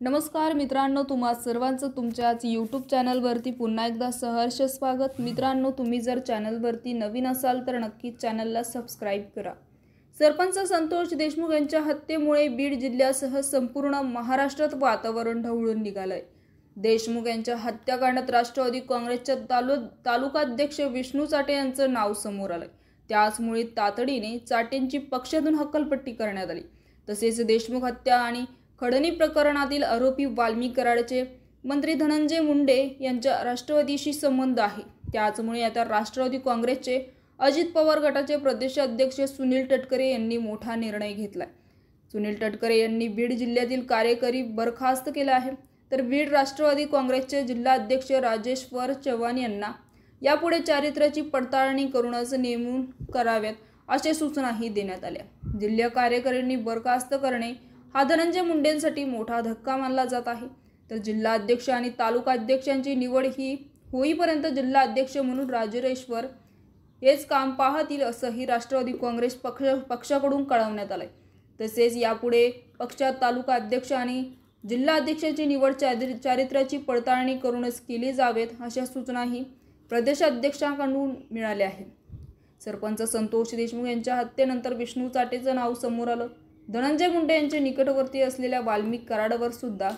नमस्कार मित्रांनो, तुम्हा सर्वांचं तुमच्याच यूट्यूब चॅनलवरती पुन्हा एकदा सहर्ष स्वागत। मित्रांनो, तुम्ही जर चॅनलवरती नवीन असाल तर नक्कीच चॅनलला सबस्क्राइब करा। सरपंच संतोष देशमुख यांच्या हत्येमुळे बीड जिल्ह्यासह संपूर्ण महाराष्ट्रात वातावरण ढवळून निघालंय। देशमुख यांच्या हत्याकांडात राष्ट्रवादी काँग्रेसच्या तालुकाध्यक्ष विष्णू चाटे यांचं नाव समोर आलंय। त्याचमुळे तातडीने चाटेंची पक्षातून हक्कलपट्टी करण्यात आली। तसेच देशमुख हत्या आणि खडणी प्रकरणातील आरोपी वाल्मिक कराडचे मंत्री धनंजय मुंडे यांचा राष्ट्रवादीशी संबंध आहे। त्याचमुळे आता राष्ट्रवादी काँग्रेसचे अजित पवार गटाचे प्रदेशाध्यक्ष सुनील तटकरे यांनी मोठा निर्णय घेतलाय। सुनील तटकरे यांनी बीड जिल्ह्यातील कार्यकारी बरखास्त केला आहे। तर बीड राष्ट्रवादी काँग्रेसचे जिल्हाध्यक्ष राजेश्वर चव्हाण यांना यापुढे चारित्र्याची पडताळणी करूनच नेमून कराव्यात अशा सूचनाही देण्यात आल्या। जिल्हा कार्यकारिणी बरखास्त करणे हा धनंजय मुंडेंसाठी मोठा धक्का मानला जात आहे। तर जिल्हाध्यक्ष आणि तालुकाध्यक्षांची निवड ही होईपर्यंत जिल्हाध्यक्ष म्हणून राजेश्वर हेच काम पाहतील असंही राष्ट्रवादी काँग्रेस पक्षाकडून कळवण्यात आलंय। तसेच यापुढे पक्षात तालुकाध्यक्ष आणि जिल्हाध्यक्षांची निवड चारित्र्याची पडताळणी करूनच केली जावेत अशा सूचनाही प्रदेशाध्यक्षांकडून मिळाल्या आहेत। सरपंच संतोष देशमुख यांच्या हत्येनंतर विष्णू चाटेचं नाव समोर आलं। धनंजय मुंडे यांचे निकटवर्ती असलेल्या वाल्मिक कराडवर सुद्धा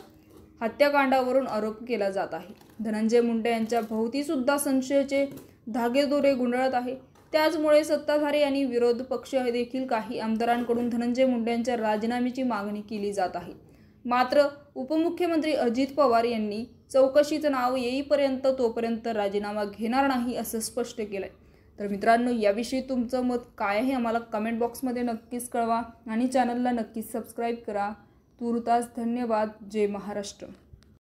हत्याकांडावरून आरोप केला जात आहे। धनंजय मुंडे यांच्या भोवती सुद्धा संशयाचे धागेदोरे गुंडाळत आहे। त्याचमुळे सत्ताधारी आणि विरोध पक्ष देखील काही आमदारांकडून धनंजय मुंडे यांच्या राजीनाम्याची मागणी केली जात आहे। मात्र उपमुख्यमंत्री अजित पवार यांनी चौकशीचं नाव येईपर्यंत तोपर्यंत राजीनामा घेणार नाही असं स्पष्ट केलंय। तर मित्रांनो, याविषयी तुमचं मत काय आहे आम्हाला कमेंट बॉक्समध्ये नक्कीच कळवा आणि चॅनलला नक्कीच सबस्क्राइब करा। तुर्तास धन्यवाद। जय महाराष्ट्र।